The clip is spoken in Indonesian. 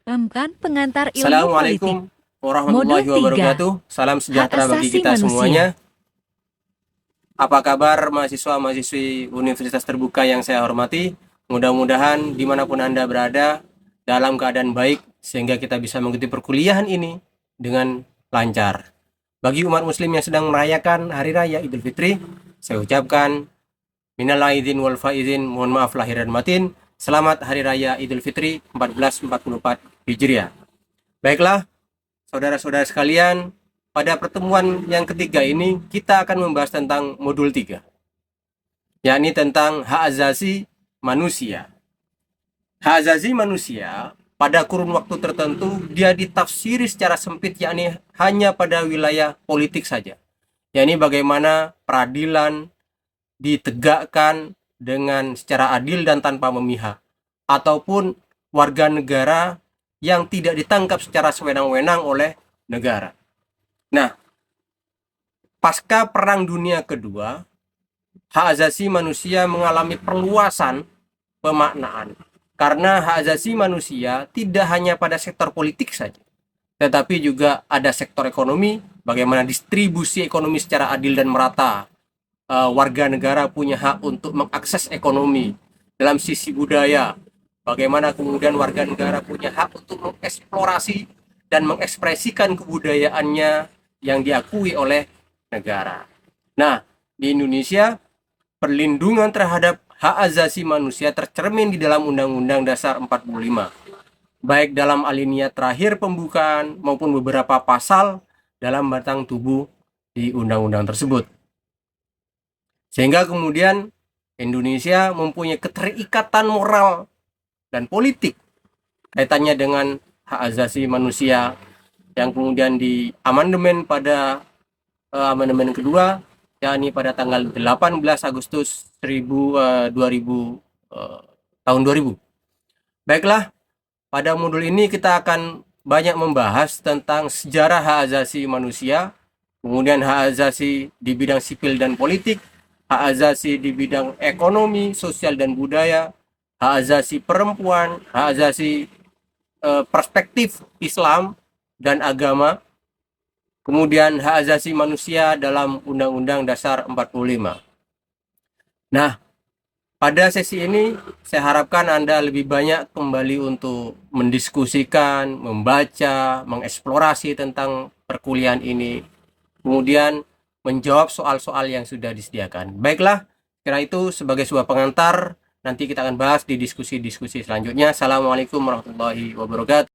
Ramkan pengantar ilmu politik. Assalamualaikum warahmatullahi Modul 3. wabarakatuh. Salam sejahtera Hak bagi asasi kita manusia. semuanya. Apa kabar mahasiswa-mahasiswi Universitas Terbuka yang saya hormati? Mudah-mudahan dimanapun Anda berada dalam keadaan baik sehingga kita bisa mengikuti perkuliahan ini dengan lancar. Bagi umat muslim yang sedang merayakan Hari Raya Idul Fitri, saya ucapkan minal aidin wal faizin, mohon maaf lahir dan batin. Selamat Hari Raya Idul Fitri 1444 Hijriah. Baiklah, saudara-saudara sekalian, pada pertemuan yang ketiga ini kita akan membahas tentang modul 3, yakni tentang hak asasi manusia. Hak asasi manusia pada kurun waktu tertentu dia ditafsiri secara sempit, yakni hanya pada wilayah politik saja, yakni bagaimana peradilan ditegakkan dengan secara adil dan tanpa memihak, ataupun warga negara yang tidak ditangkap secara sewenang-wenang oleh negara. Nah, pasca Perang Dunia Kedua, hak asasi manusia mengalami perluasan pemaknaan. Karena hak asasi manusia tidak hanya pada sektor politik saja, tetapi juga ada sektor ekonomi, bagaimana distribusi ekonomi secara adil dan merata. Warga negara punya hak untuk mengakses ekonomi. Dalam sisi budaya, bagaimana kemudian warga negara punya hak untuk mengeksplorasi dan mengekspresikan kebudayaannya yang diakui oleh negara. Nah, di Indonesia, perlindungan terhadap hak asasi manusia tercermin di dalam Undang-Undang Dasar 45, baik dalam alinea terakhir pembukaan maupun beberapa pasal dalam batang tubuh di undang-undang tersebut. Sehingga kemudian Indonesia mempunyai keterikatan moral dan politik kaitannya dengan hak asasi manusia yang kemudian di amandemen pada amandemen kedua, yakni pada tanggal 18 Agustus 2000 tahun 2000. Baiklah, pada modul ini kita akan banyak membahas tentang sejarah hak asasi manusia, kemudian hak asasi di bidang sipil dan politik, hak asasi di bidang ekonomi, sosial dan budaya, hak asasi perempuan, hak asasi perspektif Islam dan agama, kemudian hak asasi manusia dalam Undang-Undang Dasar 45. Nah, pada sesi ini saya harapkan Anda lebih banyak kembali untuk mendiskusikan, membaca, mengeksplorasi tentang perkuliahan ini, kemudian menjawab soal-soal yang sudah disediakan. Baiklah, kira itu sebagai sebuah pengantar, nanti kita akan bahas di diskusi-diskusi selanjutnya. Assalamualaikum warahmatullahi wabarakatuh.